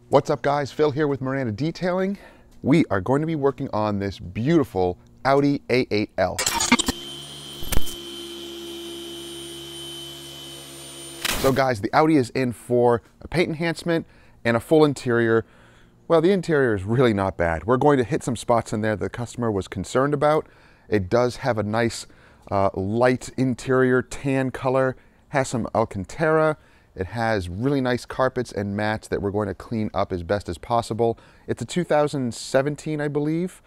What's up guys, Phil here with Miranda Detailing. We are going to be working on this beautiful Audi A8L. So guys, the Audi is in for a paint enhancement and a full interior. Well, the interior is really not bad. We're going to hit some spots in there the customer was concerned about. It does have a nice light interior tan color, has some Alcantara. It has really nice carpets and mats that we're going to clean up as best as possible. It's a 2017, I believe,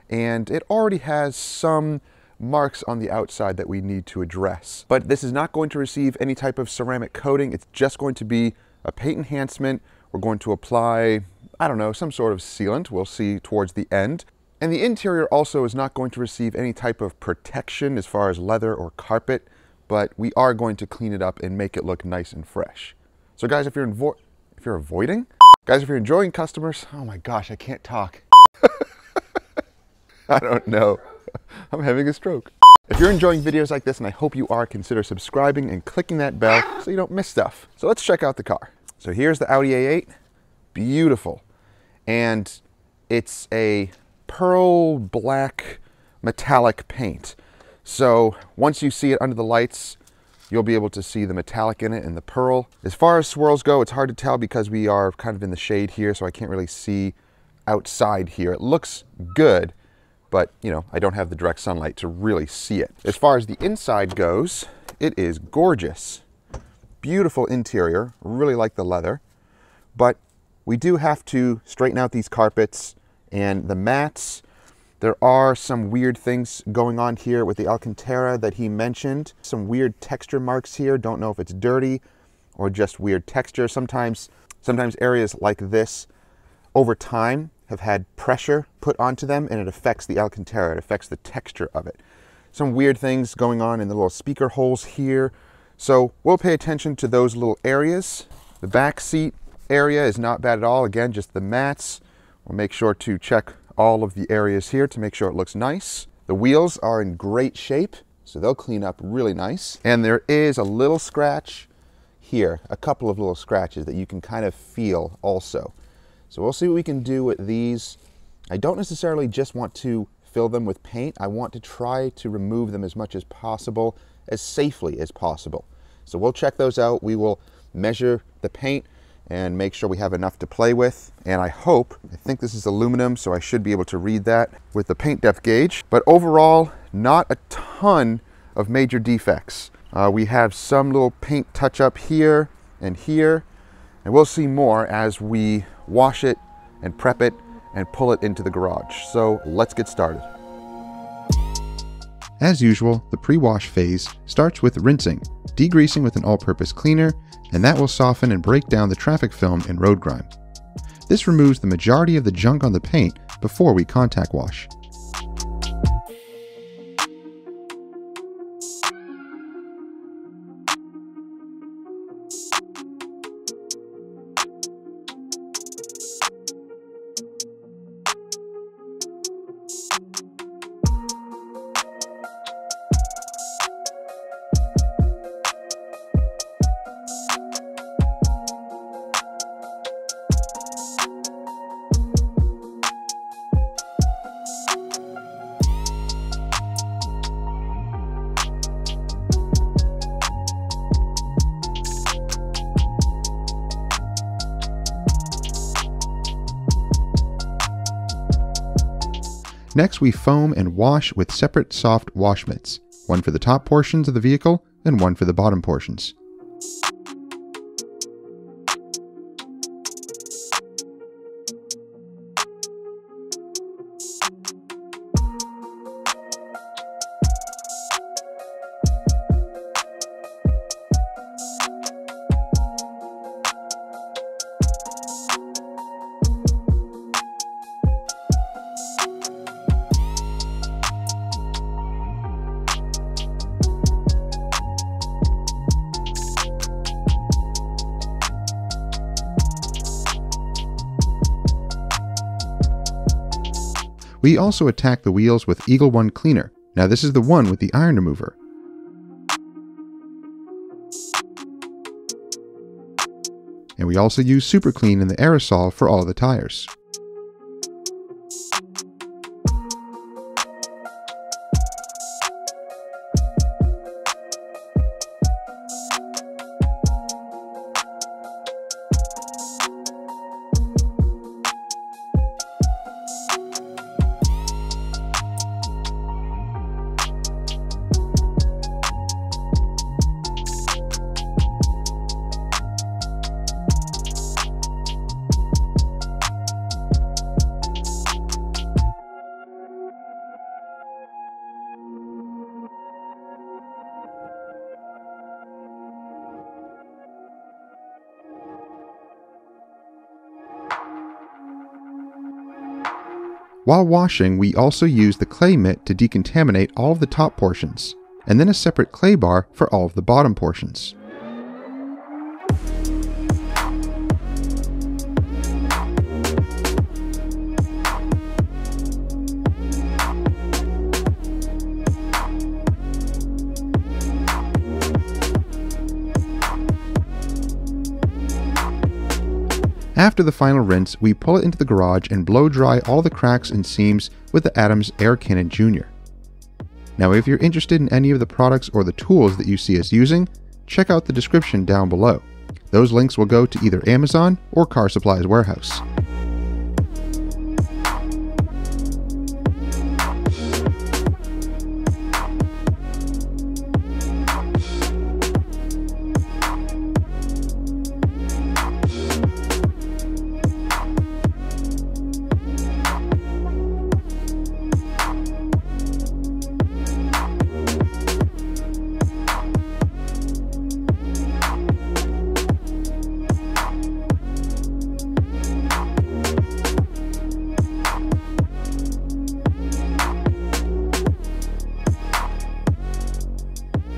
and it already has some marks on the outside that we need to address. But this is not going to receive any type of ceramic coating. It's just going to be a paint enhancement. We're going to apply, I don't know, some sort of sealant. We'll see towards the end. And the interior also is not going to receive any type of protection as far as leather or carpet, but we are going to clean it up and make it look nice and fresh. So guys, if you're enjoying customers, oh my gosh, I can't talk. I don't know. I'm having a stroke. If you're enjoying videos like this, and I hope you are, consider subscribing and clicking that bell so you don't miss stuff. So let's check out the car. So here's the Audi A8, beautiful. And it's a pearl black metallic paint. So once you see it under the lights, you'll be able to see the metallic in it and the pearl. As far as swirls go, it's hard to tell because we are kind of in the shade here, so I can't really see outside here. It looks good, but you know, I don't have the direct sunlight to really see it. As far as the inside goes, it is gorgeous. Beautiful interior, really like the leather, but we do have to straighten out these carpets and the mats. There are some weird things going on here with the Alcantara that he mentioned. Some weird texture marks here. Don't know if it's dirty or just weird texture. Sometimes areas like this over time have had pressure put onto them and it affects the Alcantara. It affects the texture of it. Some weird things going on in the little speaker holes here. So we'll pay attention to those little areas. The back seat area is not bad at all. Again, just the mats. We'll make sure to check all of the areas here to make sure it looks nice. The wheels are in great shape, so they'll clean up really nice. And there is a little scratch here, a couple of little scratches that you can kind of feel also. So we'll see what we can do with these. I don't necessarily just want to fill them with paint. I want to try to remove them as much as possible, as safely as possible. So we'll check those out. We will measure the paint and make sure we have enough to play with. And I think this is aluminum, so I should be able to read that with the paint depth gauge. But overall, not a ton of major defects. We have some little paint touch up here, and we'll see more as we wash it and prep it and pull it into the garage. So let's get started. As usual, the pre-wash phase starts with rinsing, degreasing with an all-purpose cleaner, and that will soften and break down the traffic film and road grime. This removes the majority of the junk on the paint before we contact wash. Next, we foam and wash with separate soft wash mitts, one for the top portions of the vehicle and one for the bottom portions. We also attack the wheels with Eagle One Cleaner. Now this is the one with the iron remover. and we also use Super Clean in the aerosol for all the tires. While washing, we also use the clay mitt to decontaminate all of the top portions, and then a separate clay bar for all of the bottom portions. After the final rinse, we pull it into the garage and blow dry all the cracks and seams with the Adams Air Cannon Jr. Now, if you're interested in any of the products or the tools that you see us using, check out the description down below. Those links will go to either Amazon or Car Supplies Warehouse.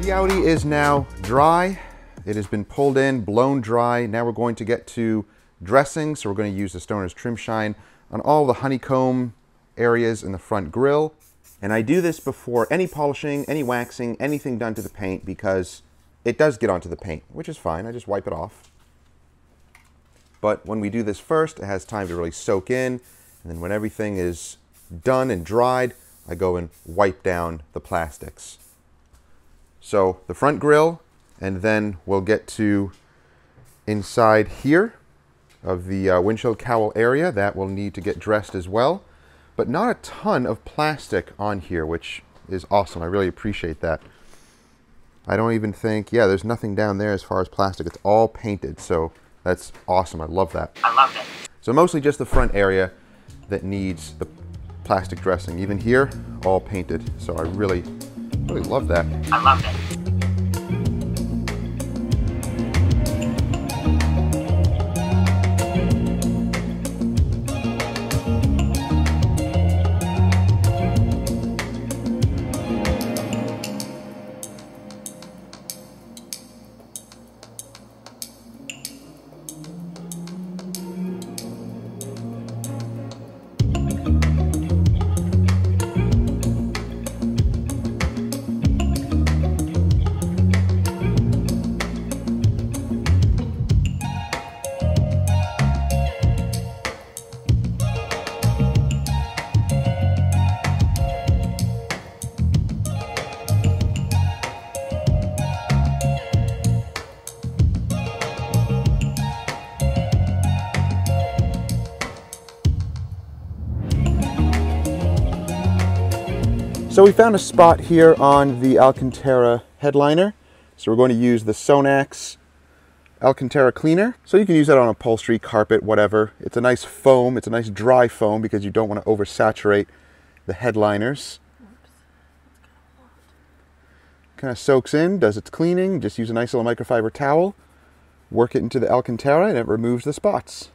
The Audi is now dry. It has been pulled in, blown dry. Now we're going to get to dressing. So we're going to use the Stoner's Trim Shine on all the honeycomb areas in the front grille. And I do this before any polishing, any waxing, anything done to the paint, because it does get onto the paint, which is fine. I just wipe it off. But when we do this first, it has time to really soak in. And then when everything is done and dried, I go and wipe down the plastics. So the front grille, and then we'll get to inside here of the windshield cowl area. That will need to get dressed as well. But not a ton of plastic on here, which is awesome. I really appreciate that. I don't even think, yeah, there's nothing down there as far as plastic. It's all painted, so that's awesome. I love that. I love it. So mostly just the front area that needs the plastic dressing. Even here, all painted. So I really love that. I love it. So we found a spot here on the Alcantara headliner. So we're going to use the Sonax Alcantara cleaner. So you can use that on upholstery, carpet, whatever. It's a nice foam. It's a nice dry foam because you don't want to oversaturate the headliners. Kind of soaks in, does its cleaning. Just use a nice little microfiber towel, work it into the Alcantara, and it removes the spots.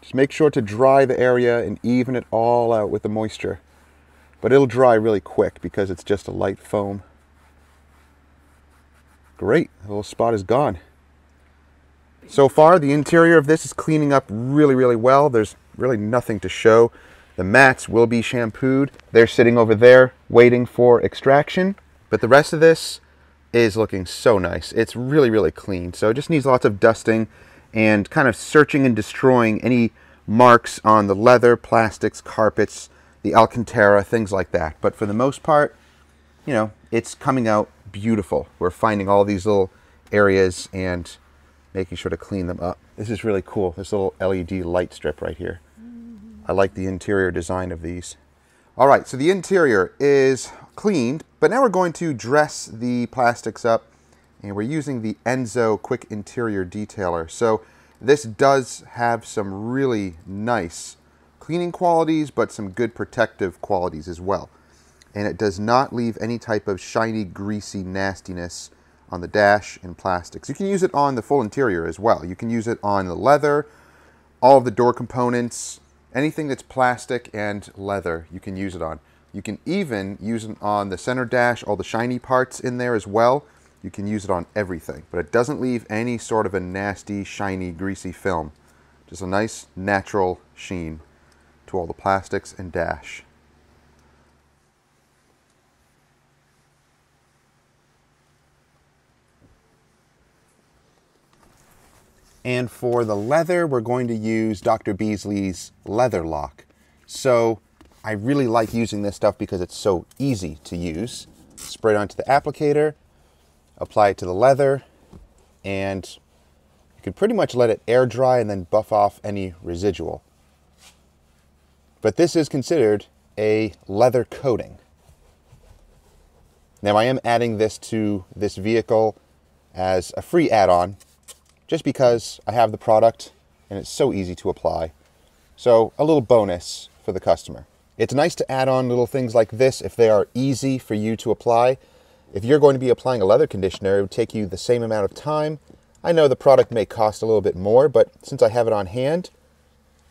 Just make sure to dry the area and even it all out with the moisture. But it'll dry really quick because it's just a light foam. Great, the little spot is gone. So far, the interior of this is cleaning up really, really well. There's really nothing to show. The mats will be shampooed. They're sitting over there waiting for extraction. But the rest of this is looking so nice. It's really, really clean. So it just needs lots of dusting and kind of searching and destroying any marks on the leather, plastics, carpets, the Alcantara, things like that. But for the most part, you know, it's coming out beautiful. We're finding all these little areas and making sure to clean them up. This is really cool, this little LED light strip right here. I like the interior design of these. All right, so the interior is cleaned, but now we're going to dress the plastics up, and we're using the Enzo Quick Interior Detailer. So this does have some really nice cleaning qualities, but some good protective qualities as well. And it does not leave any type of shiny, greasy nastiness on the dash and plastics. You can use it on the full interior as well. You can use it on the leather, all of the door components, anything that's plastic and leather, you can use it on. You can even use it on the center dash, all the shiny parts in there as well. You can use it on everything, but it doesn't leave any sort of a nasty, shiny, greasy film. Just a nice, natural sheen to all the plastics and dash. And for the leather, we're going to use Dr. Beasley's Leather Lock. So I really like using this stuff because it's so easy to use. Spray it onto the applicator, apply it to the leather, and you can pretty much let it air dry and then buff off any residual. But this is considered a leather coating. Now I am adding this to this vehicle as a free add-on, just because I have the product and it's so easy to apply. So a little bonus for the customer. It's nice to add on little things like this if they are easy for you to apply. If you're going to be applying a leather conditioner, it would take you the same amount of time. I know the product may cost a little bit more, but since I have it on hand,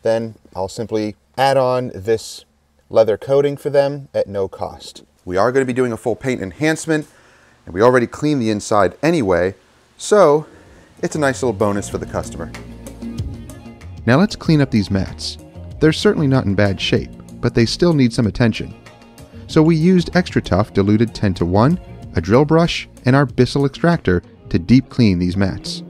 then I'll simply add on this leather coating for them at no cost. We are going to be doing a full paint enhancement, and we already cleaned the inside anyway, so it's a nice little bonus for the customer. Now let's clean up these mats. They're certainly not in bad shape, but they still need some attention. So we used Extra Tough diluted 10:1, a drill brush, and our Bissell extractor to deep clean these mats.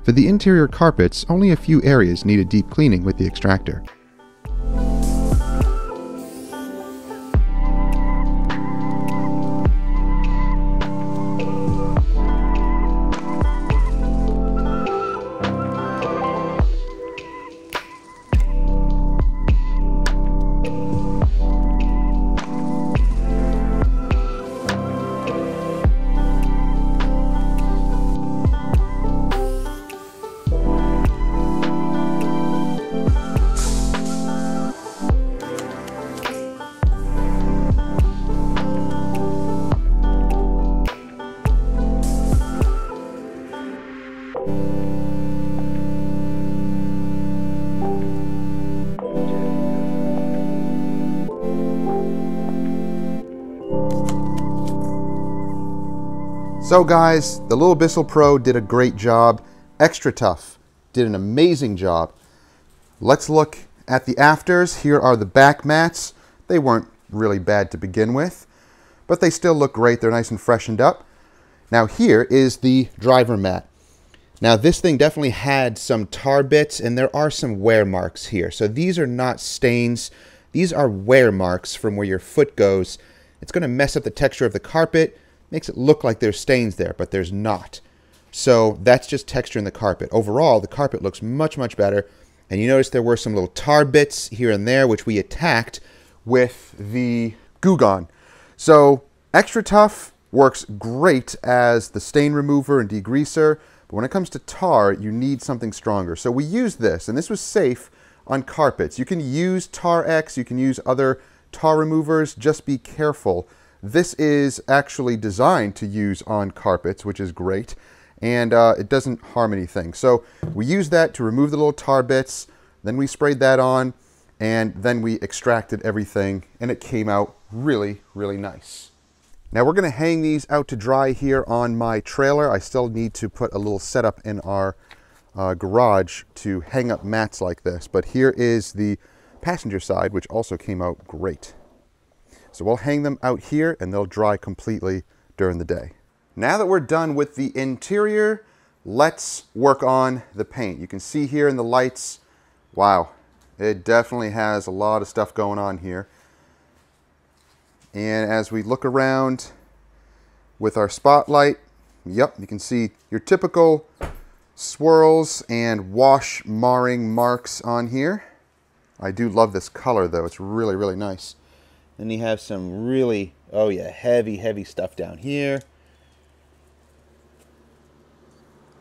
For the interior carpets, only a few areas needed deep cleaning with the extractor. So guys, the little Bissell Pro did a great job. Extra Tough did an amazing job. Let's look at the afters. Here are the back mats. They weren't really bad to begin with, but they still look great. They're nice and freshened up. Now here is the driver mat. Now this thing definitely had some tar bits, and there are some wear marks here. So these are not stains. These are wear marks from where your foot goes. It's going to mess up the texture of the carpet. Makes it look like there's stains there, but there's not. So that's just texture in the carpet. Overall, the carpet looks much, much better. And you notice there were some little tar bits here and there, which we attacked with the Goo Gone. So Extra Tough works great as the stain remover and degreaser, but when it comes to tar, you need something stronger. So we used this, and this was safe on carpets. You can use Tar X, you can use other tar removers, just be careful. This is actually designed to use on carpets, which is great, and it doesn't harm anything. So we used that to remove the little tar bits, then we sprayed that on, and then we extracted everything, and it came out really, really nice. Now we're going to hang these out to dry here on my trailer. I still need to put a little setup in our garage to hang up mats like this, but here is the passenger side, which also came out great. So we'll hang them out here and they'll dry completely during the day. Now that we're done with the interior, let's work on the paint. You can see here in the lights, wow, it definitely has a lot of stuff going on here. And as we look around with our spotlight, yep, you can see your typical swirls and wash marring marks on here. I do love this color though, it's really, really nice. Then you have some really, oh yeah, heavy, heavy stuff down here.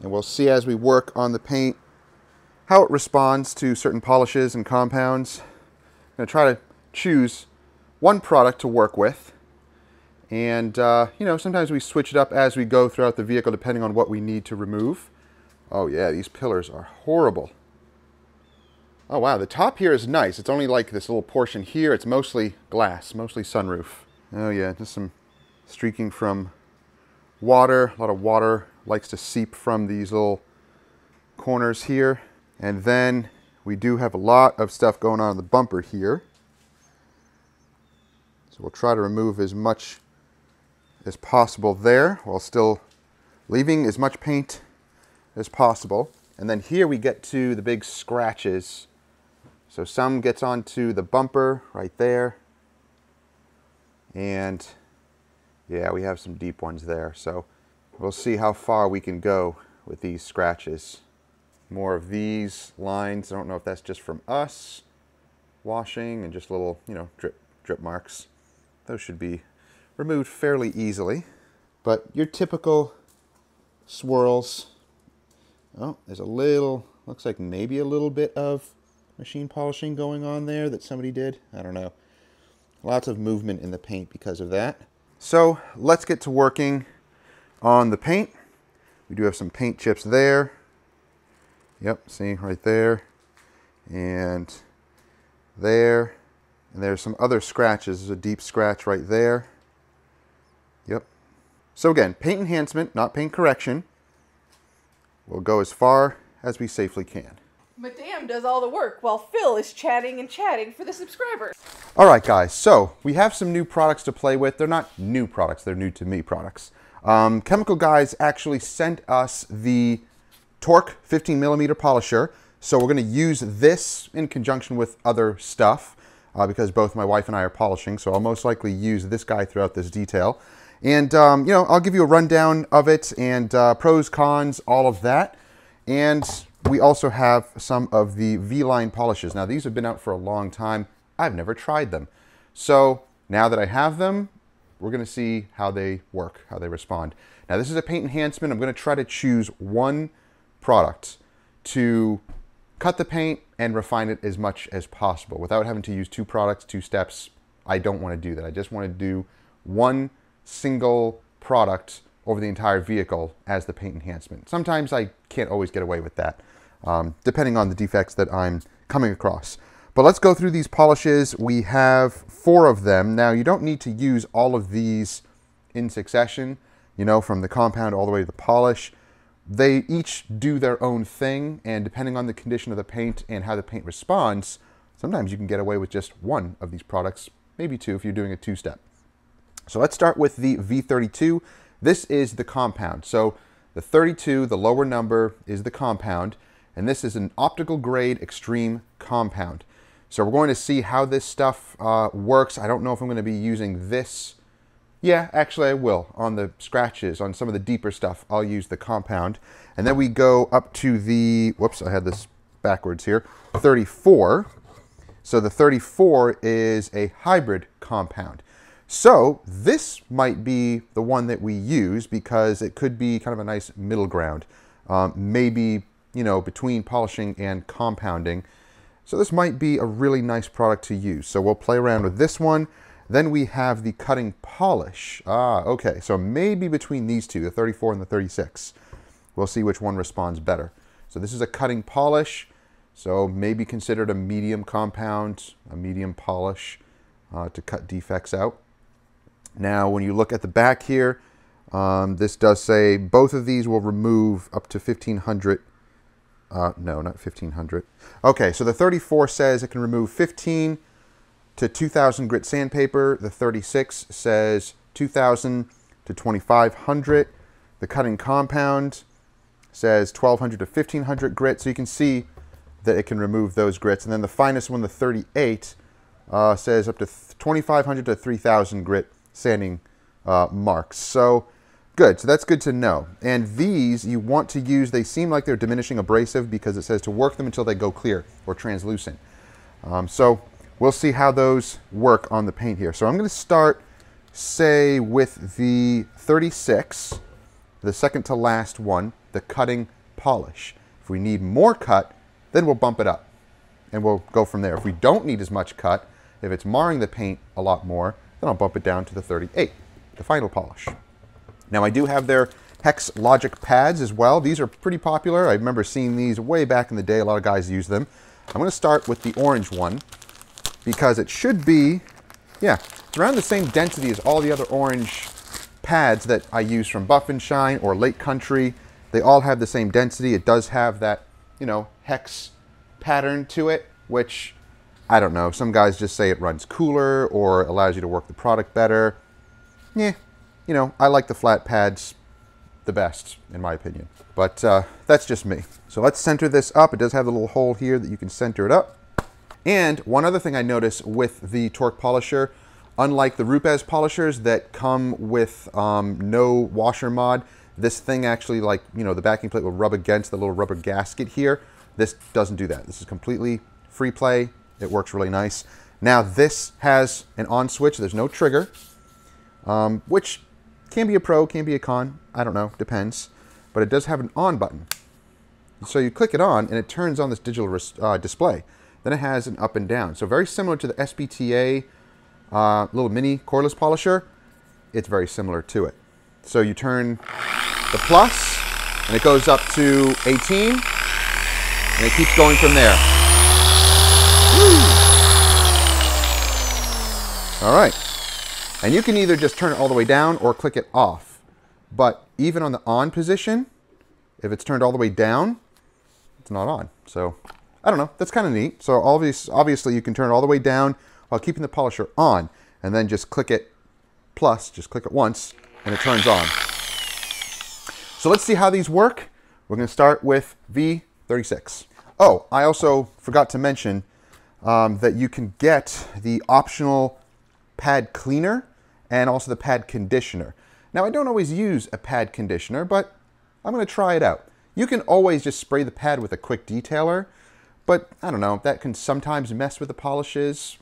And we'll see as we work on the paint how it responds to certain polishes and compounds. I'm going to try to choose one product to work with. And, you know, sometimes we switch it up as we go throughout the vehicle depending on what we need to remove. Oh yeah, these pillars are horrible. Oh wow, the top here is nice. It's only like this little portion here. It's mostly glass, mostly sunroof. Oh yeah, just some streaking from water. A lot of water likes to seep from these little corners here. And then we do have a lot of stuff going on in the bumper here. So we'll try to remove as much as possible there while still leaving as much paint as possible. And then here we get to the big scratches. So some gets onto the bumper right there. And yeah, we have some deep ones there. So we'll see how far we can go with these scratches. More of these lines. I don't know if that's just from us washing and just little, you know, drip marks. Those should be removed fairly easily. But your typical swirls. Oh, there's a little, looks like maybe a little bit of machine polishing going on there that somebody did. I don't know. Lots of movement in the paint because of that. So let's get to working on the paint. We do have some paint chips there. Yep, see right there. And there. And there's some other scratches. There's a deep scratch right there. Yep. So again, paint enhancement, not paint correction. We'll go as far as we safely can. Madame does all the work while Phil is chatting and chatting for the subscribers. All right, guys, so we have some new products to play with. They're not new products, they're new to me products. Chemical Guys actually sent us the Torq 15mm polisher. So we're gonna use this in conjunction with other stuff because both my wife and I are polishing. So I'll most likely use this guy throughout this detail. And, you know, I'll give you a rundown of it and pros, cons, all of that. And we also have some of the V-line polishes. Now, these have been out for a long time. I've never tried them. So now that I have them, we're going to see how they work, how they respond. Now, this is a paint enhancement. I'm going to try to choose one product to cut the paint and refine it as much as possible without having to use two products, two steps. I don't want to do that. I just want to do one single product over the entire vehicle as the paint enhancement. Sometimes I can't always get away with that, depending on the defects that I'm coming across. But let's go through these polishes. We have 4 of them. Now, you don't need to use all of these in succession. you know, from the compound all the way to the polish. They each do their own thing, and depending on the condition of the paint and how the paint responds, sometimes you can get away with just one of these products, maybe two if you're doing a two-step. So let's start with the V32. This is the compound. So the 32, the lower number, is the compound, and this is an optical grade extreme compound. So we're going to see how this stuff works. I don't know if I'm going to be using this. Yeah, actually I will. On the scratches, on some of the deeper stuff, I'll use the compound. And then we go up to the, whoops, I had this backwards here, 34. So the 34 is a hybrid compound. So this might be the one that we use because it could be kind of a nice middle ground. Maybe, you know, between polishing and compounding. So this might be a really nice product to use. So we'll play around with this one. Then we have the cutting polish. Okay, so maybe between these two, the 34 and the 36. We'll see which one responds better. So this is a cutting polish, so maybe considered a medium compound, a medium polish to cut defects out. Now, when you look at the back here, this does say both of these will remove up to 1,500. No, not 1,500. Okay, so the 34 says it can remove 15 to 2,000 grit sandpaper. The 36 says 2,000 to 2,500. The cutting compound says 1,200 to 1,500 grit. So you can see that it can remove those grits. And then the finest one, the 38, says up to 2,500 to 3,000 grit sanding marks. So good. So that's good to know. And these you want to use, they seem like they're diminishing abrasive because it says to work them until they go clear or translucent. So we'll see how those work on the paint here. So I'm going to start, say, with the 36, the second to last one, the cutting polish. If we need more cut, then we'll bump it up and we'll go from there. If we don't need as much cut, if it's marring the paint a lot more, then I'll bump it down to the 38, the final polish. Now I do have their Hex Logic pads as well. These are pretty popular. I remember seeing these way back in the day. A lot of guys use them. I'm going to start with the orange one, because it should be, yeah, it's around the same density as all the other orange pads that I use from Buff and Shine or Lake Country. They all have the same density. It does have that, you know, hex pattern to it, which, I don't know, some guys just say it runs cooler or allows you to work the product better. Yeah, you know, I like the flat pads the best, in my opinion. But that's just me. So let's center this up. It does have a little hole here that you can center it up. And one other thing I noticed with the Torq polisher, unlike the Rupes polishers that come with no washer mod, this thing actually, like, you know, the backing plate will rub against the little rubber gasket here. This doesn't do that. This is completely free play. It works really nice. Now this has an on switch. There's no trigger, which can be a pro, can be a con. I don't know, depends. But it does have an on button. So you click it on and it turns on this digital display. Then it has an up and down. So very similar to the SPTA little mini cordless polisher. It's very similar to it. So you turn the plus and it goes up to 18 and it keeps going from there. Woo! All right. And you can either just turn it all the way down or click it off. But even on the on position, if it's turned all the way down, it's not on. So I don't know, that's kind of neat. So obviously you can turn it all the way down while keeping the polisher on, and then just click it plus, just click it once, and it turns on. So let's see how these work. We're going to start with V36. Oh, I also forgot to mention that you can get the optional pad cleaner and also the pad conditioner. Now I don't always use a pad conditioner, but I'm going to try it out. You can always just spray the pad with a quick detailer, but I don't know, that can sometimes mess with the polishes.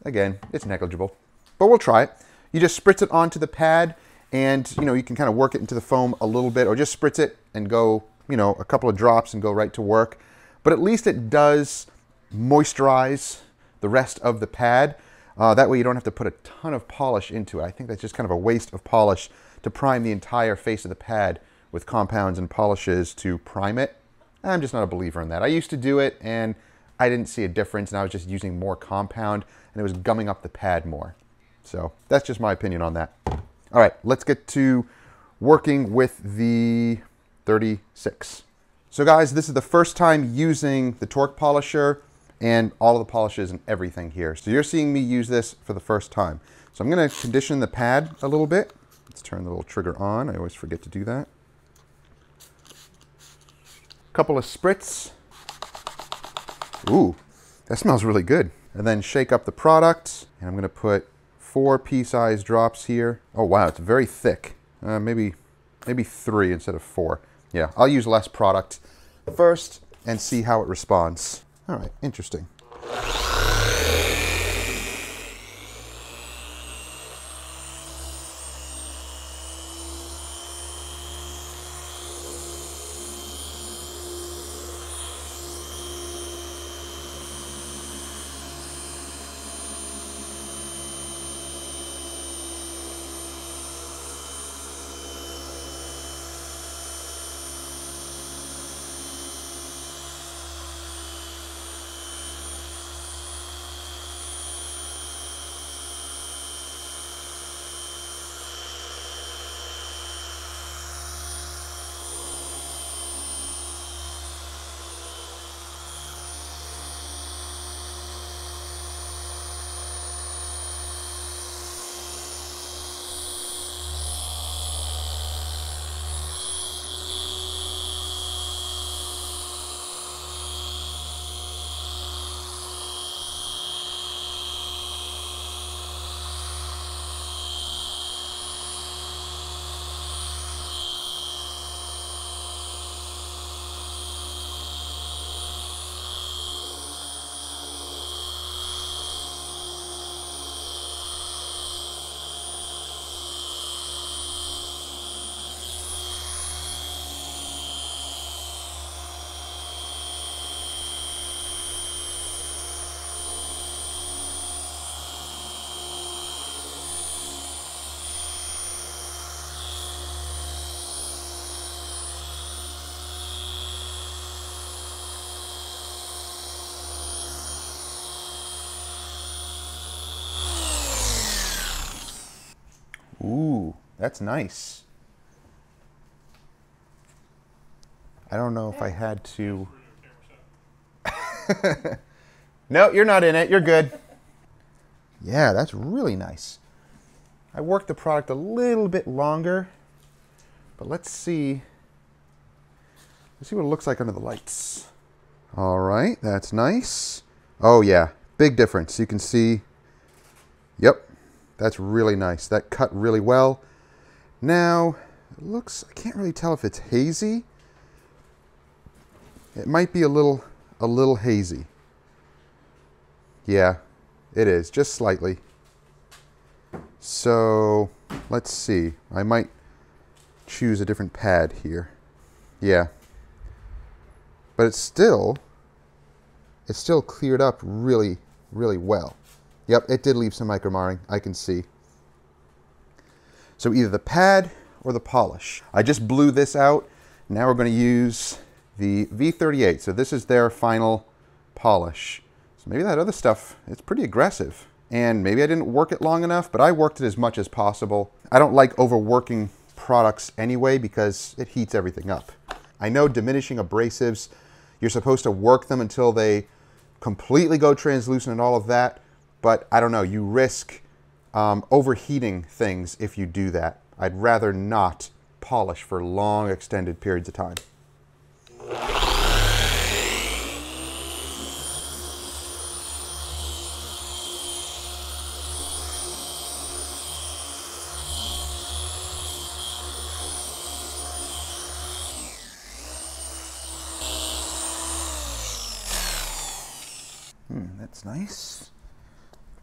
Again, it's negligible, but we'll try it. You just spritz it onto the pad and, you know, you can kind of work it into the foam a little bit or just spritz it and go, you know, a couple of drops and go right to work. But at least it does moisturize the rest of the pad. That way you don't have to put a ton of polish into it. I think that's just kind of a waste of polish to prime the entire face of the pad with compounds and polishes to prime it. I'm just not a believer in that. I used to do it and I didn't see a difference and I was just using more compound and it was gumming up the pad more. So that's just my opinion on that. All right, let's get to working with the 36. So guys, this is the first time using the Torq polisher and all of the polishes and everything here. So you're seeing me use this for the first time. So I'm going to condition the pad a little bit. Let's turn the little trigger on. I always forget to do that. Couple of spritz. Ooh, that smells really good. And then shake up the product. And I'm going to put 4 pea-sized drops here. Oh wow, it's very thick. Maybe 3 instead of 4. Yeah, I'll use less product first and see how it responds. All right, interesting. Ooh, that's nice. I don't know if I had to... No, you're not in it. You're good. Yeah, that's really nice. I worked the product a little bit longer, but let's see what it looks like under the lights. All right, that's nice. Oh yeah, big difference. You can see, yep, that's really nice. That cut really well. Now, it looks, I can't really tell if it's hazy. It might be a little hazy. Yeah, it is, just slightly. So, let's see. I might choose a different pad here. Yeah. But it's still cleared up really, really well. Yep, it did leave some micro marring, I can see. So either the pad or the polish. I just blew this out. Now we're going to use the V38. So this is their final polish. So maybe that other stuff, it's pretty aggressive. And maybe I didn't work it long enough, but I worked it as much as possible. I don't like overworking products anyway because it heats everything up. I know diminishing abrasives, you're supposed to work them until they completely go translucent and all of that, but I don't know, you risk overheating things if you do that. I'd rather not polish for long extended periods of time. That's nice.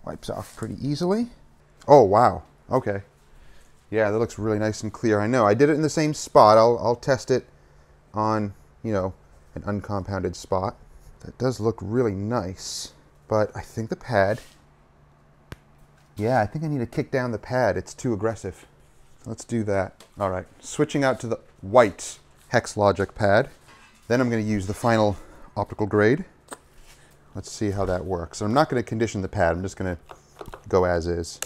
Wipes off pretty easily. Oh, wow. Okay. Yeah, that looks really nice and clear. I know. I did it in the same spot. I'll test it on, you know, an uncompounded spot. That does look really nice. But I think the pad... Yeah, I think I need to kick down the pad. It's too aggressive. Let's do that. All right. Switching out to the white Hex Logic pad. Then I'm going to use the final optical grade. Let's see how that works. I'm not going to condition the pad. I'm just going to go as is.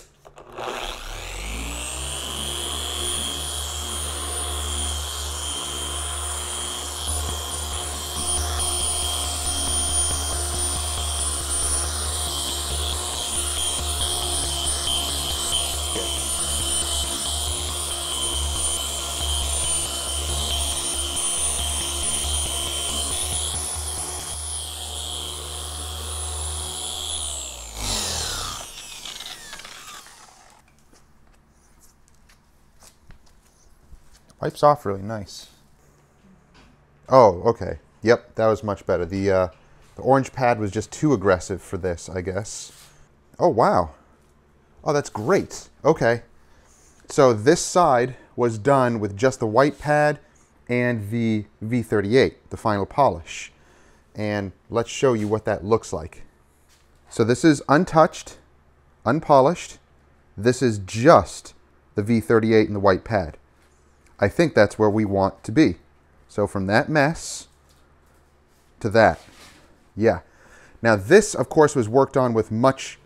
Wipes off really nice. Oh, okay. Yep, that was much better. The orange pad was just too aggressive for this, I guess. Oh, wow. Oh, that's great. Okay. So this side was done with just the white pad and the V38, the final polish. And let's show you what that looks like. So this is untouched, unpolished. This is just the V38 and the white pad. I think that's where we want to be. So from that mess to that. Yeah. Now this, of course, was worked on with much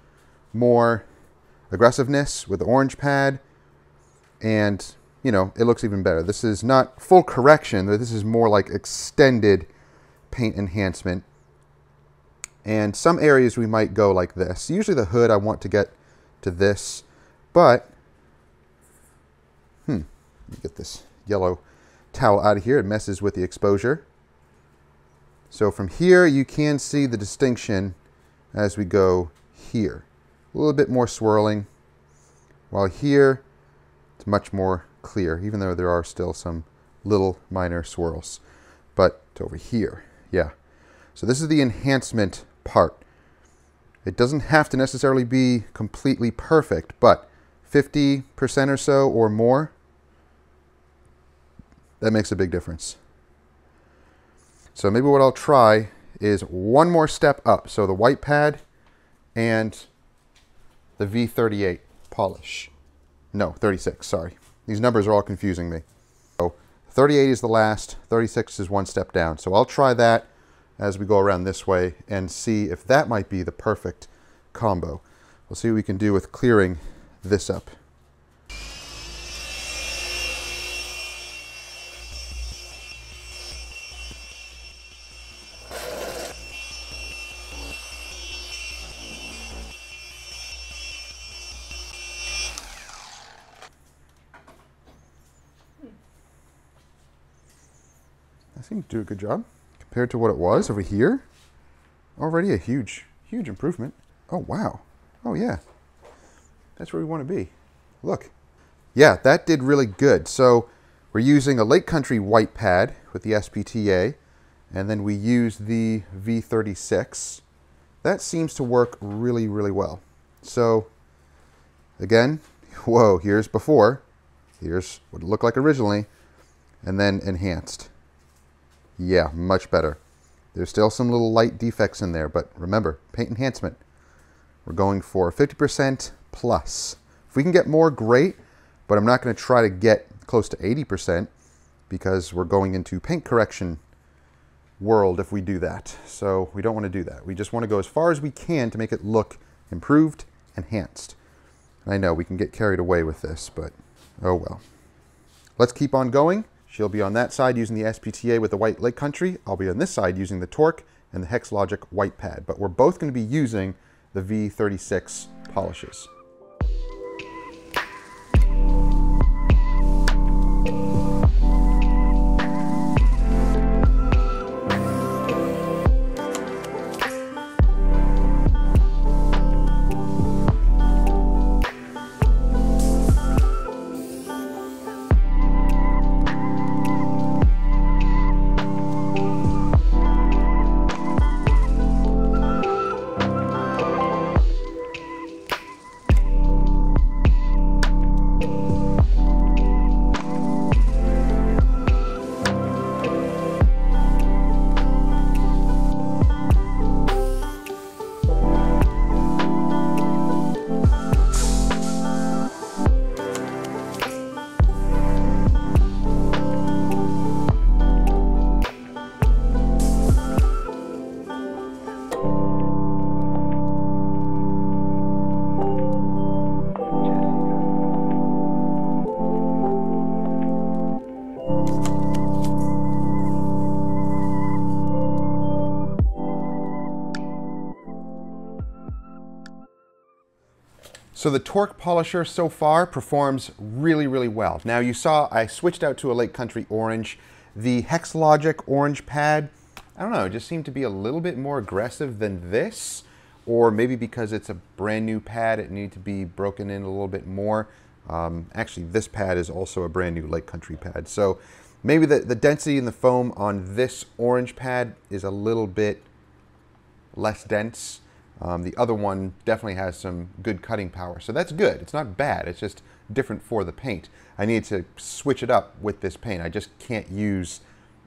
more aggressiveness with the orange pad. And, you know, it looks even better. This is not full correction, but this is more like extended paint enhancement. And some areas we might go like this. Usually the hood I want to get to this, but, let me get this yellow towel out of here. It messes with the exposure. So from here, you can see the distinction as we go here. A little bit more swirling, while here, it's much more clear, even though there are still some little minor swirls. But it's over here, yeah. So this is the enhancement part. It doesn't have to necessarily be completely perfect, but 50% or so or more, that makes a big difference. So maybe what I'll try is one more step up. So the white pad and the V38 polish. No, 36, sorry. These numbers are all confusing me. So 38 is the last, 36 is one step down. So I'll try that as we go around this way and see if that might be the perfect combo. We'll see what we can do with clearing this up. I think do a good job compared to what it was over here. Already a huge improvement. Oh, wow. Oh, yeah. That's where we want to be. Look. Yeah, that did really good. So we're using a Lake Country white pad with the SPTA, and then we use the V36. That seems to work really, really well. So again, whoa, here's before. Here's what it looked like originally, and then enhanced. Yeah, much better. There's still some little light defects in there, but remember, paint enhancement. We're going for 50% plus. If we can get more, great, but I'm not going to try to get close to 80% because we're going into paint correction world if we do that. So we don't want to do that. We just want to go as far as we can to make it look improved, enhanced. I know we can get carried away with this, but oh well. Let's keep on going. She'll be on that side using the SPTA with the white Lake Country. I'll be on this side using the Torq and the Hexlogic white pad, but we're both going to be using the V36 polishes. So the Torq polisher so far performs really, really well. Now you saw I switched out to a Lake Country orange. The Hexlogic orange pad, I don't know, it just seemed to be a little bit more aggressive than this, or maybe because it's a brand new pad, it needed to be broken in a little bit more. Actually, this pad is also a brand new Lake Country pad. So maybe the density in the foam on this orange pad is a little bit less dense. The other one definitely has some good cutting power. So that's good. It's not bad. It's just different for the paint. I need to switch it up with this paint. I just can't use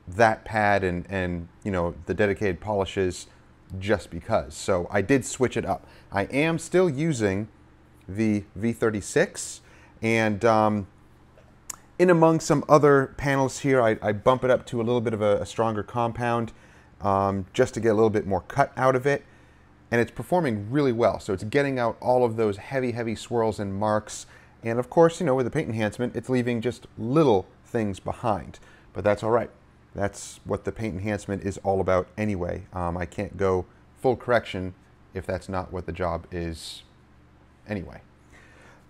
that pad and you know, the dedicated polishes just because. So I did switch it up. I am still using the V36, and in among some other panels here, I bump it up to a little bit of a stronger compound just to get a little bit more cut out of it. And it's performing really well. So it's getting out all of those heavy swirls and marks. And of course, you know, with the paint enhancement, it's leaving just little things behind. But that's all right. That's what the paint enhancement is all about anyway. I can't go full correction if that's not what the job is anyway.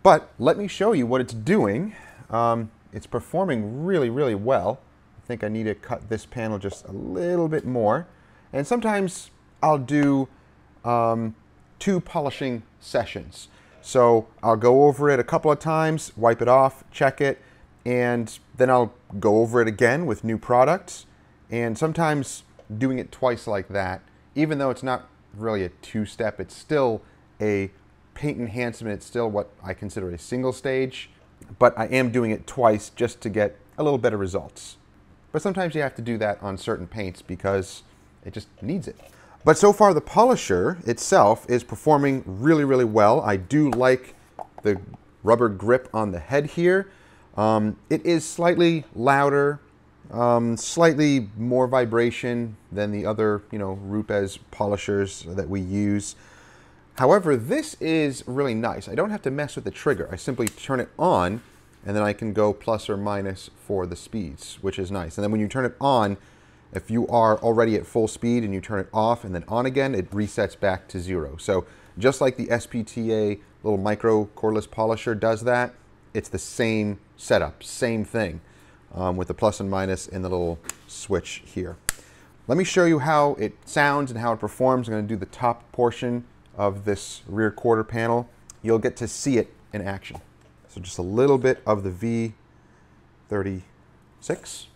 But let me show you what it's doing. It's performing really well. I think I need to cut this panel just a little bit more. And sometimes I'll do 2 polishing sessions. So I'll go over it a couple of times, wipe it off, check it, and then I'll go over it again with new products. And sometimes doing it twice like that, even though it's not really a 2-step, it's still a paint enhancement. It's still what I consider a single stage, but I am doing it twice just to get a little better results. But sometimes you have to do that on certain paints because it just needs it. But so far the polisher itself is performing really well. I do like the rubber grip on the head here. It is slightly louder, slightly more vibration than the other, you know, Rupes polishers that we use. However, this is really nice. I don't have to mess with the trigger. I simply turn it on, and then I can go plus or minus for the speeds, which is nice. And then when you turn it on, if you are already at full speed and you turn it off and then on again, it resets back to 0. So just like the SPTA little micro cordless polisher does that, it's the same setup, same thing, with the plus and minus and the little switch here. Let me show you how it sounds and how it performs. I'm going to do the top portion of this rear quarter panel. You'll get to see it in action. So just a little bit of the V36.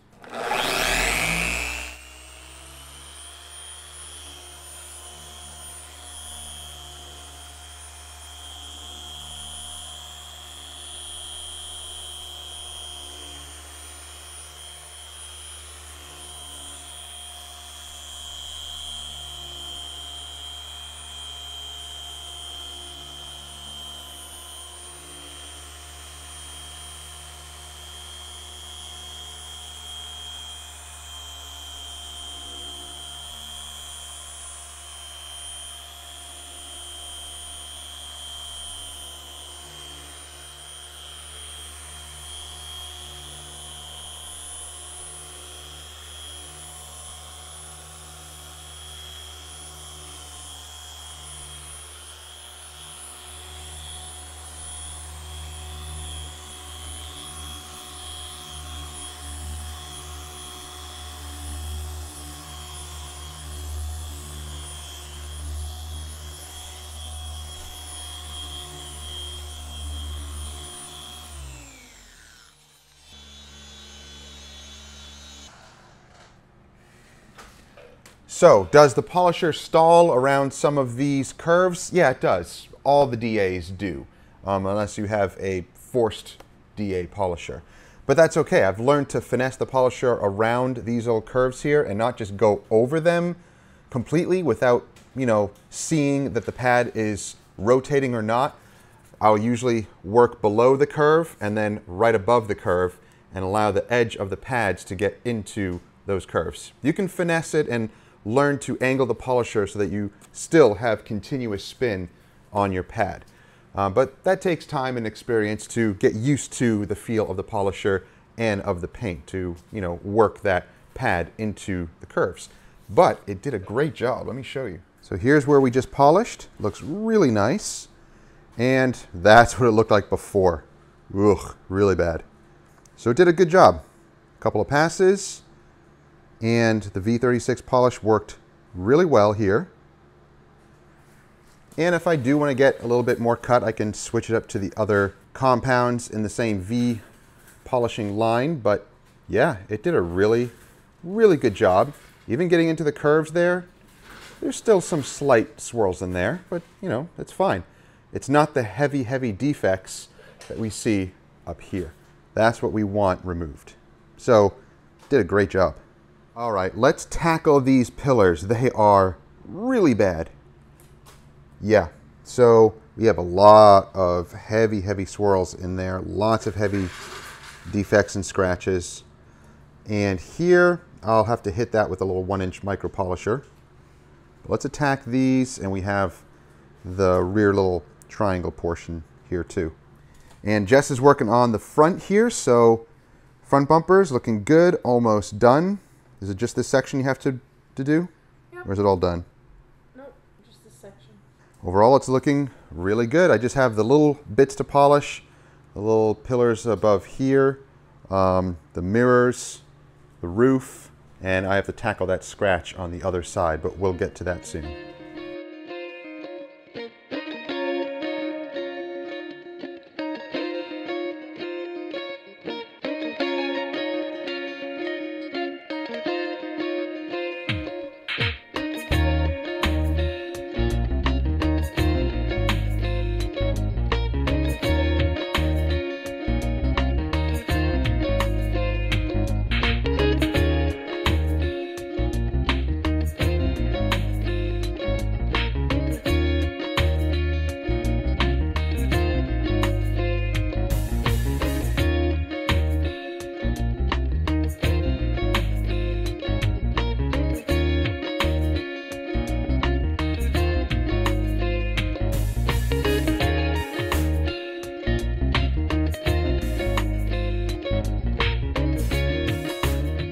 So, does the polisher stall around some of these curves? Yeah, it does. All the DAs do, unless you have a forced DA polisher. But that's okay. I've learned to finesse the polisher around these little curves here and not just go over them completely without, you know, seeing that the pad is rotating or not. I'll usually work below the curve and then right above the curve and allow the edge of the pads to get into those curves. You can finesse it and learn to angle the polisher so that you still have continuous spin on your pad. But that takes time and experience to get used to the feel of the polisher and of the paint to, you know, work that pad into the curves. But it did a great job. Let me show you. So here's where we just polished. Looks really nice. And that's what it looked like before. Ugh, really bad. So it did a good job. A couple of passes. And the V36 polish worked really well here. And if I do want to get a little bit more cut, I can switch it up to the other compounds in the same V polishing line, but yeah, it did a really, really good job. Even getting into the curves there, there's still some slight swirls in there, but you know, it's fine. It's not the heavy, heavy defects that we see up here. That's what we want removed. So, did a great job. All right, let's tackle these pillars. They are really bad. Yeah, so we have a lot of heavy, heavy swirls in there. Lots of heavy defects and scratches. And here, I'll have to hit that with a little 1-inch micro polisher. Let's attack these, and we have the rear little triangle portion here too. And Jess is working on the front here, so front bumpers looking good, almost done. Is it just this section you have to do? Yep. Or is it all done? Nope, just this section. Overall, it's looking really good. I just have the little bits to polish, the little pillars above here, the mirrors, the roof, and I have to tackle that scratch on the other side, but we'll get to that soon.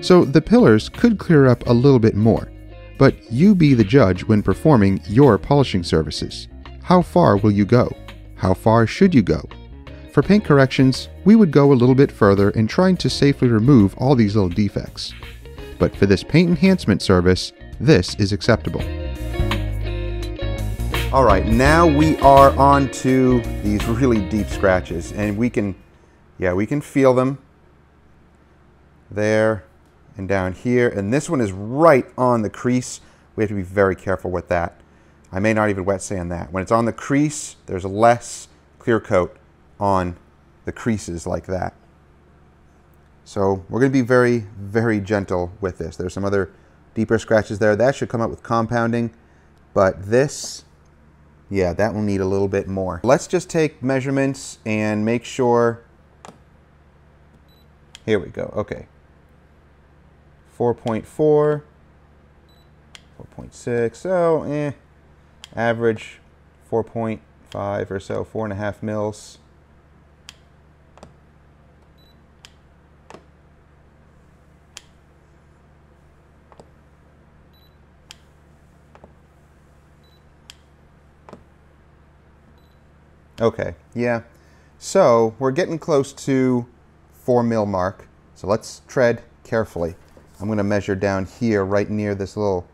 So the pillars could clear up a little bit more, but you be the judge when performing your polishing services. How far will you go? How far should you go? For paint corrections, we would go a little bit further in trying to safely remove all these little defects. But for this paint enhancement service, this is acceptable. All right, now we are on to these really deep scratches, and we can feel them there and down here, and this one is right on the crease. We have to be very careful with that. I may not even wet sand that. When it's on the crease, there's less clear coat on the creases like that. So we're going to be very, very gentle with this. There's some other deeper scratches there. That should come up with compounding, but this, yeah, that will need a little bit more. Let's just take measurements and make sure. Here we go. Okay. 4.4, 4.6, so average 4.5 or so, 4.5 mils. Okay, yeah, so we're getting close to 4 mil mark, so let's tread carefully. I'm going to measure down here right near this little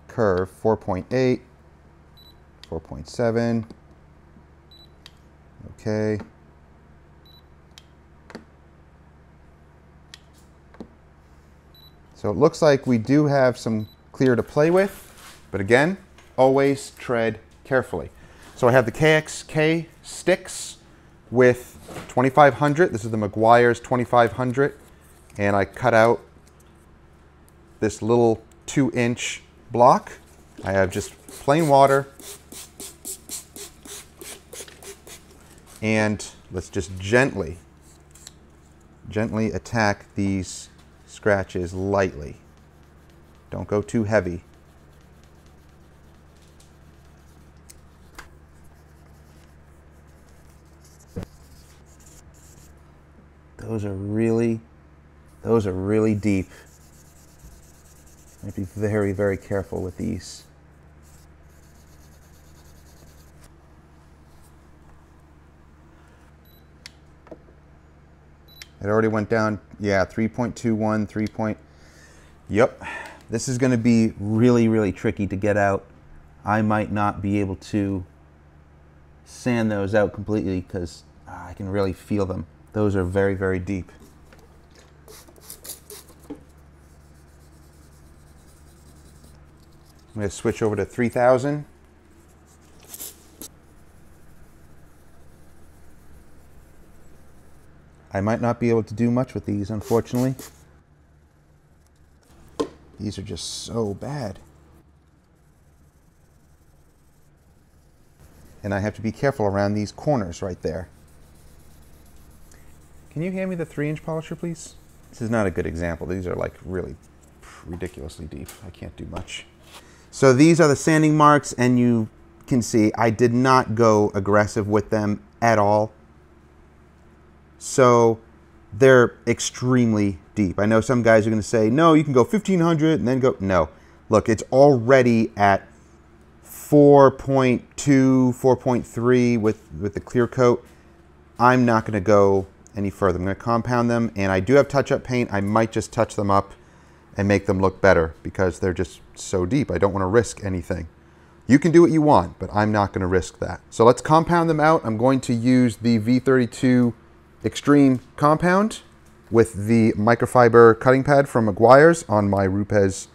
curve, 4.8, 4.7, okay. So it looks like we do have some clear to play with, but again, always tread carefully. So I have the KXK sticks with 2500. This is the Meguiar's 2500, and I cut out this little 2-inch block. I have just plain water, and let's just gently attack these scratches lightly. Don't go too heavy. Those are really deep. I have to be very, very careful with these. It already went down, yeah, 3.21, 3. Yep. This is going to be really, really tricky to get out. I might not be able to sand those out completely because I can really feel them. Those are very, very deep. I'm going to switch over to 3000. I might not be able to do much with these, unfortunately. These are just so bad. And I have to be careful around these corners right there. Can you hand me the 3-inch polisher, please? This is not a good example. These are like really ridiculously deep. I can't do much. So these are the sanding marks, and you can see I did not go aggressive with them at all. So they're extremely deep. I know some guys are going to say, no, you can go 1500 and then go. No. Look, it's already at 4.2, 4.3 with the clear coat. I'm not going to go any further. I'm going to compound them, and I do have touch-up paint. I might just touch them up and make them look better because they're just so deep. I don't want to risk anything. You can do what you want, but I'm not going to risk that. So let's compound them out. I'm going to use the V32 Extreme Compound with the microfiber cutting pad from Meguiar's on my Rupes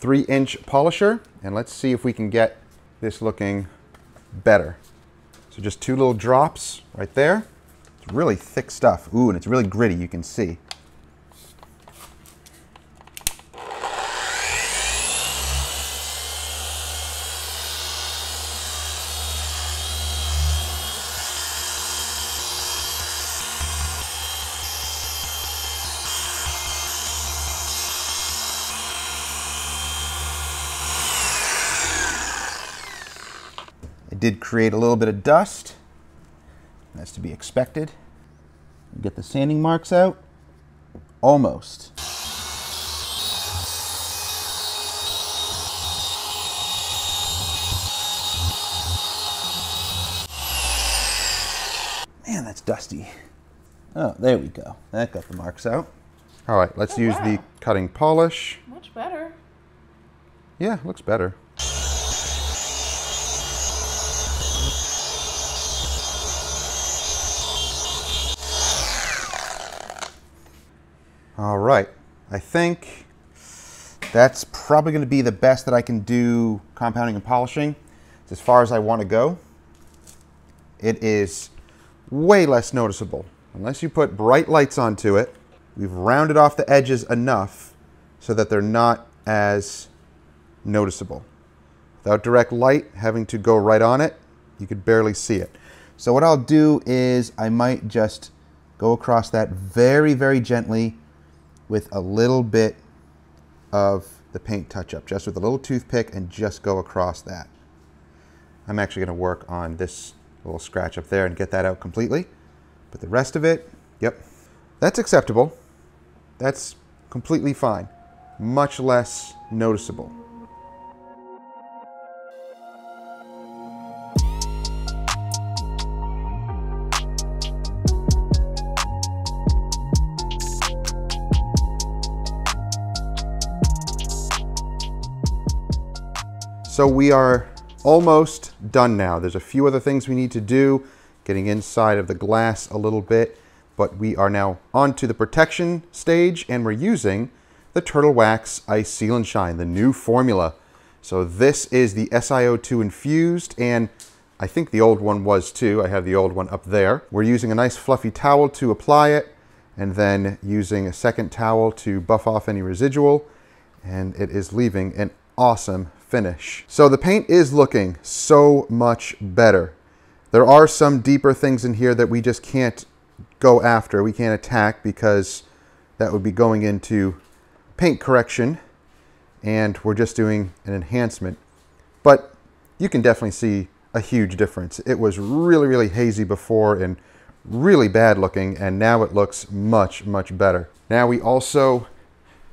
3-inch polisher. And let's see if we can get this looking better. So just 2 little drops right there. It's really thick stuff. Ooh, and it's really gritty, you can see. It did create a little bit of dust. That's to be expected. Get the sanding marks out. Almost. Man, that's dusty. Oh, there we go. That got the marks out. All right, let's use the cutting polish. Much better. Yeah, looks better. All right, I think that's probably going to be the best that I can do compounding and polishing. It's as far as I want to go. It is way less noticeable. Unless you put bright lights onto it, we've rounded off the edges enough so that they're not as noticeable. Without direct light having to go right on it, you could barely see it. So what I'll do is I might just go across that very, very gently with a little bit of the paint touch-up, just with a little toothpick, and just go across that. I'm actually going to work on this little scratch up there and get that out completely. But the rest of it, yep, that's acceptable. That's completely fine. Much less noticeable. So we are almost done now. There's a few other things we need to do, getting inside of the glass a little bit, but we are now on to the protection stage, and we're using the Turtle Wax Ice Seal and Shine, the new formula. So this is the SiO2 infused, and I think the old one was too. I have the old one up there. We're using a nice fluffy towel to apply it, and then using a second towel to buff off any residual, and it is leaving an awesome finish. So the paint is looking so much better. There are some deeper things in here that we just can't go after. We can't attack because that would be going into paint correction, and we're just doing an enhancement. But you can definitely see a huge difference. It was really, really hazy before and really bad looking, and now it looks much, much better. Now we also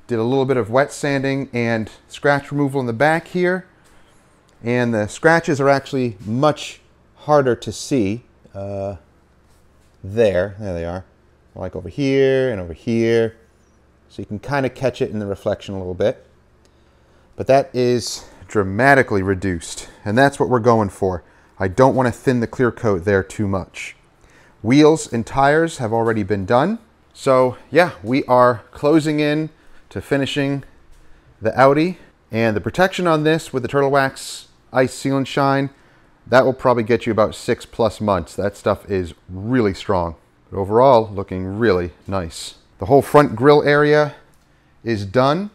did a little bit of wet sanding and scratch removal in the back here, and the scratches are actually much harder to see. There they are, like over here and over here, so you can kind of catch it in the reflection a little bit. But that is dramatically reduced, and that's what we're going for. I don't want to thin the clear coat there too much. Wheels and tires have already been done. So yeah, we are closing in to finishing the Audi. And the protection on this with the Turtle Wax Ice Seal and Shine, that will probably get you about 6+ months. That stuff is really strong. But overall, looking really nice. The whole front grille area is done.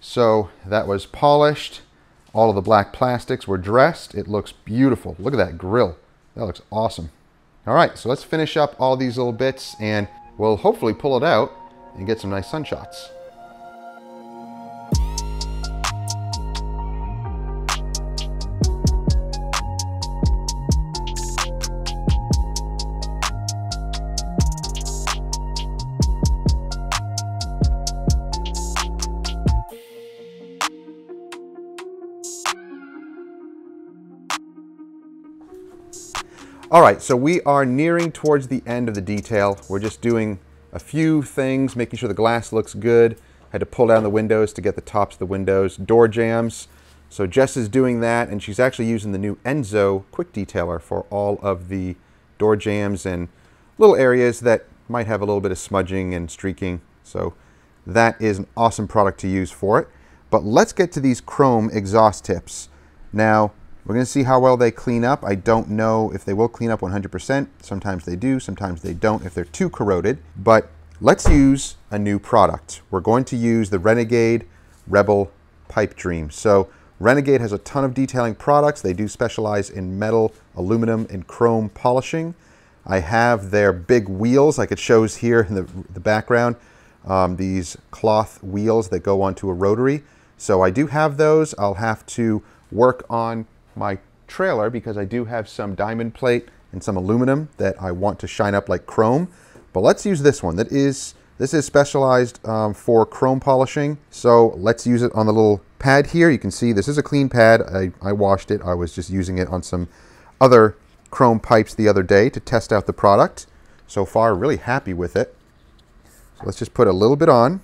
So that was polished. All of the black plastics were dressed. It looks beautiful. Look at that grille. That looks awesome. All right, so let's finish up all these little bits and we'll hopefully pull it out and get some nice sun shots. All right, so we are nearing towards the end of the detail. We're just doing a few things, making sure the glass looks good. Had to pull down the windows to get the tops of the windows. Door jambs. So Jess is doing that, and she's actually using the new Enzo quick detailer for all of the door jambs and little areas that might have a little bit of smudging and streaking. So that is an awesome product to use for it. But let's get to these chrome exhaust tips. Now, we're going to see how well they clean up. I don't know if they will clean up 100%. Sometimes they do, sometimes they don't if they're too corroded. But let's use a new product. We're going to use the Renegade Rebel Pipe Dream. So Renegade has a ton of detailing products. They do specialize in metal, aluminum, and chrome polishing. I have their big wheels, like it shows here in the background, these cloth wheels that go onto a rotary. So I do have those. I'll have to work on my trailer because I do have some diamond plate and some aluminum that I want to shine up like chrome. But let's use this one. This is specialized for chrome polishing. So let's use it on the little pad here. You can see this is a clean pad. I washed it. I was just using it on some other chrome pipes the other day to test out the product. So far, really happy with it. So let's just put a little bit on.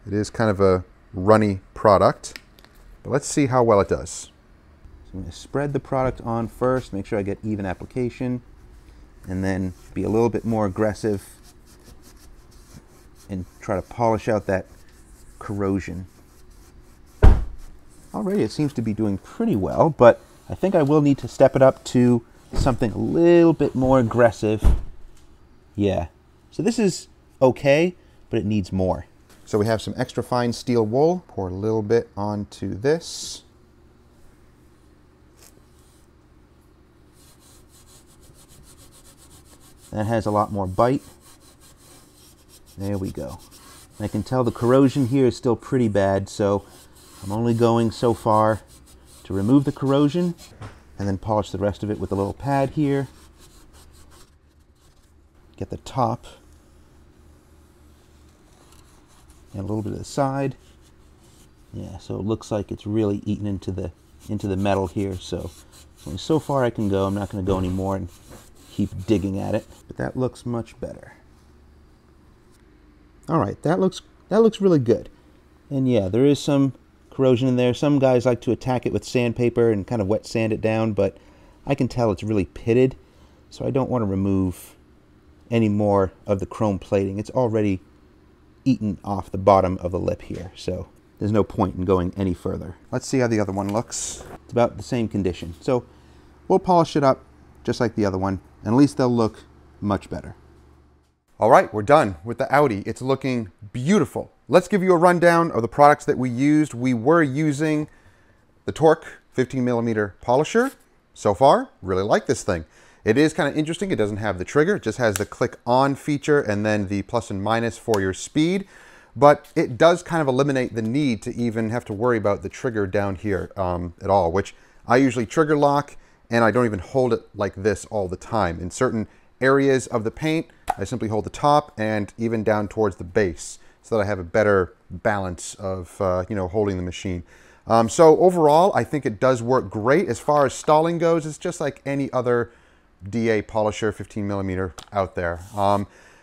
It is kind of a runny product. But let's see how well it does. So I'm going to spread the product on first, make sure I get even application, and then be a little bit more aggressive and try to polish out that corrosion. Already it seems to be doing pretty well, but I think I will need to step it up to something a little bit more aggressive. Yeah. So this is okay, but it needs more. So we have some extra fine steel wool. Pour a little bit onto this. That has a lot more bite. There we go. I can tell the corrosion here is still pretty bad, so I'm only going so far to remove the corrosion and then polish the rest of it with a little pad here. Get the top and a little bit of the side. Yeah, so it looks like it's really eaten into the metal here. So only so far I can go. I'm not going to go anymore and keep digging at it. But that looks much better. All right, that looks really good. And yeah, there is some corrosion in there. Some guys like to attack it with sandpaper and kind of wet sand it down, but I can tell it's really pitted, so I don't want to remove any more of the chrome plating. It's already eaten off the bottom of the lip here, so there's no point in going any further. Let's see how the other one looks. It's about the same condition. So we'll polish it up just like the other one, and at least they'll look much better. All right, we're done with the Audi. It's looking beautiful. Let's give you a rundown of the products that we used. We were using the Torq 15mm polisher. So far, really like this thing. It is kind of interesting. It doesn't have the trigger. It just has the click on feature and then the plus and minus for your speed. But it does kind of eliminate the need to even have to worry about the trigger down here at all, which I usually trigger lock and I don't even hold it like this all the time. In certain areas of the paint, I simply hold the top and even down towards the base so that I have a better balance of holding the machine. So overall, I think it does work great. As far as stalling goes, it's just like any other DA polisher 15mm out there.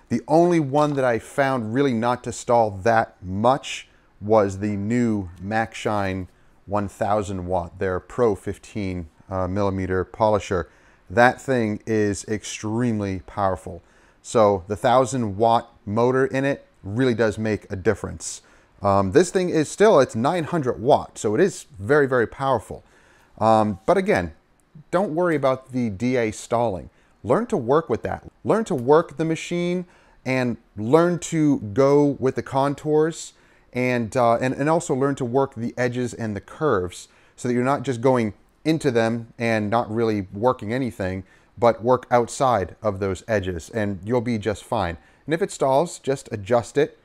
The only one that I found really not to stall that much was the new MacShine 1000 watt, their Pro 15mm polisher. that thing is extremely powerful. So the 1,000-watt motor in it really does make a difference. This thing is still, it's 900 watts, so it is very, very powerful. But again, don't worry about the DA stalling. Learn to work with that. Learn to work the machine and learn to go with the contours and also learn to work the edges and the curves so that you're not just going into them and not really working anything, but work outside of those edges and you'll be just fine. And if it stalls, just adjust it,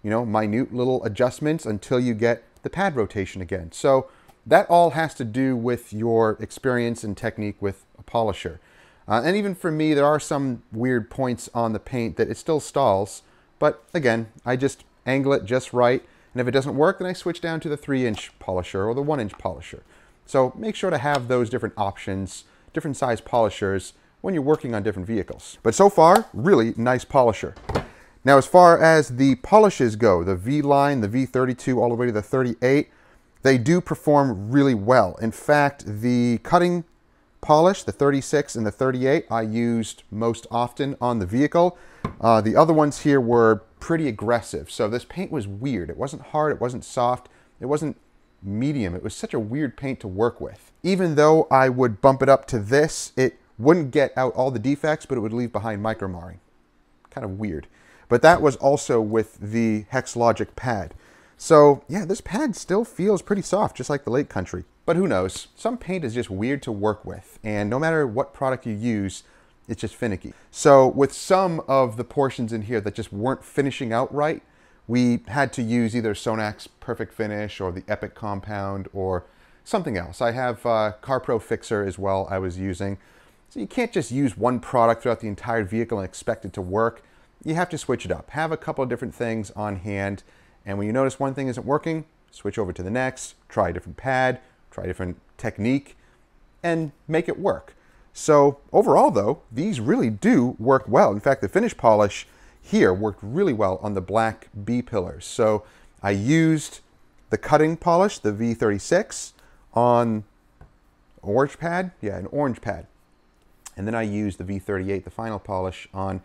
you know, minute little adjustments until you get the pad rotation again. So that all has to do with your experience and technique with a polisher. And even for me, there are some weird points on the paint that it still stalls. But again, I just angle it just right. And if it doesn't work, then I switch down to the 3-inch polisher or the 1-inch polisher. So make sure to have those different options, different size polishers when you're working on different vehicles. But so far, really nice polisher. Now, as far as the polishes go, the V-line, the V32, all the way to the 38, they do perform really well. In fact, the cutting polish, the 36 and the 38, I used most often on the vehicle. The other ones here were pretty aggressive. So this paint was weird. It wasn't hard, it wasn't soft, it wasn't medium. It was such a weird paint to work with. Even though I would bump it up to this, it wouldn't get out all the defects, but it would leave behind micro marring. Kind of weird. But that was also with the Hexlogic pad. So yeah, this pad still feels pretty soft, just like the Lake Country. But who knows? Some paint is just weird to work with, and no matter what product you use, it's just finicky. So with some of the portions in here that just weren't finishing out right, we had to use either Sonak's Perfect Finish or the Epic Compound or something else. I have CarPro Fixer as well I was using. So you can't just use one product throughout the entire vehicle and expect it to work. You have to switch it up. Have a couple of different things on hand, and when you notice one thing isn't working, switch over to the next, try a different pad, try a different technique, and make it work. So overall though, these really do work well. In fact, the finish polish here worked really well on the black B pillars. So I used the cutting polish, the V36, on orange pad, an orange pad. And then I used the V38, the final polish, on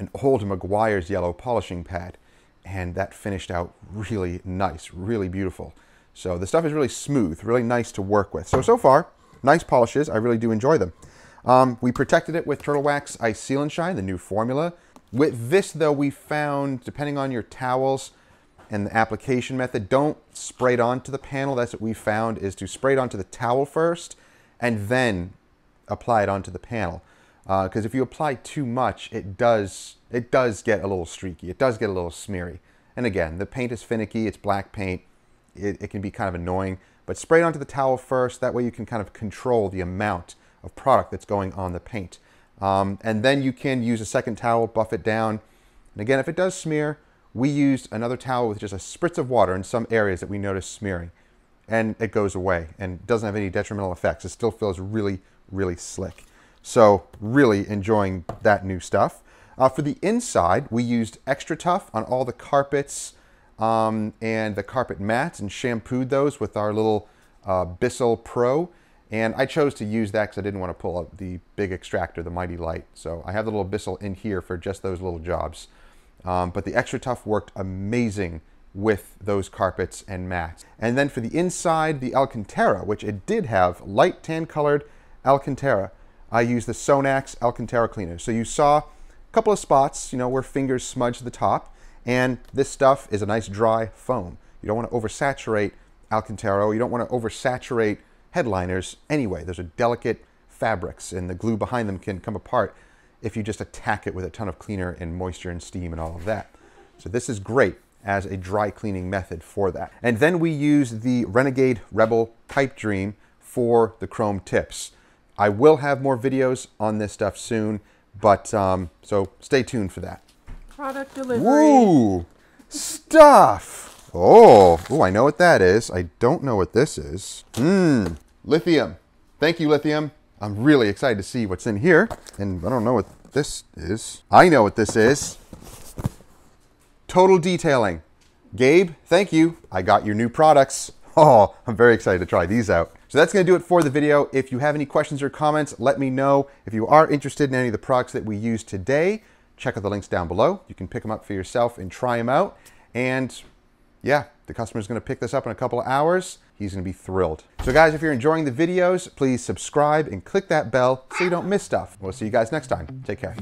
an old Meguiar's yellow polishing pad. And that finished out really nice, really beautiful. So the stuff is really smooth, really nice to work with. So far, nice polishes. I really do enjoy them. We protected it with Turtle Wax Ice Seal and Shine, the new formula. With this, though, we found, depending on your towels and the application method, don't spray it onto the panel. That's what we found, is to spray it onto the towel first and then apply it onto the panel. Because if you apply too much, it does get a little streaky. It does get a little smeary. And again, the paint is finicky. It's black paint. It can be kind of annoying. But spray it onto the towel first. That way you can kind of control the amount of product that's going on the paint. And then you can use a second towel, buff it down. And again, if it does smear, we used another towel with just a spritz of water in some areas that we noticed smearing. And it goes away and doesn't have any detrimental effects. It still feels really, really slick. So really enjoying that new stuff. For the inside, we used Extra Tough on all the carpets and the carpet mats and shampooed those with our little Bissell Pro. And I chose to use that because I didn't want to pull out the big extractor, the Mighty Light. So I have the little Bissell in here for just those little jobs. But the Extra Tough worked amazing with those carpets and mats. And then for the inside, the Alcantara, which it did have light tan colored Alcantara, I used the Sonak's Alcantara cleaner. So you saw a couple of spots, you know, where fingers smudged the top, and this stuff is a nice dry foam. You don't want to oversaturate Alcantara, or you don't want to oversaturate headliners anyway. Those are delicate fabrics, and the glue behind them can come apart if you just attack it with a ton of cleaner and moisture and steam and all of that. So this is great as a dry cleaning method for that. And then we use the Renegade Rebel Pipe Dream for the chrome tips. I will have more videos on this stuff soon, but so stay tuned for that. Product delivery. Ooh, stuff. Oh, I know what that is. I don't know what this is. Lithium. Thank you, Lithium. I'm really excited to see what's in here. And I don't know what this is. I know what this is. Total Detailing. Gabe, thank you. I got your new products. Oh, I'm very excited to try these out. So that's going to do it for the video. If you have any questions or comments, let me know. If you are interested in any of the products that we use today, check out the links down below. You can pick them up for yourself and try them out. And yeah, the customer's going to pick this up in a couple of hours. He's going to be thrilled. So guys, if you're enjoying the videos, please subscribe and click that bell so you don't miss stuff. We'll see you guys next time. Take care.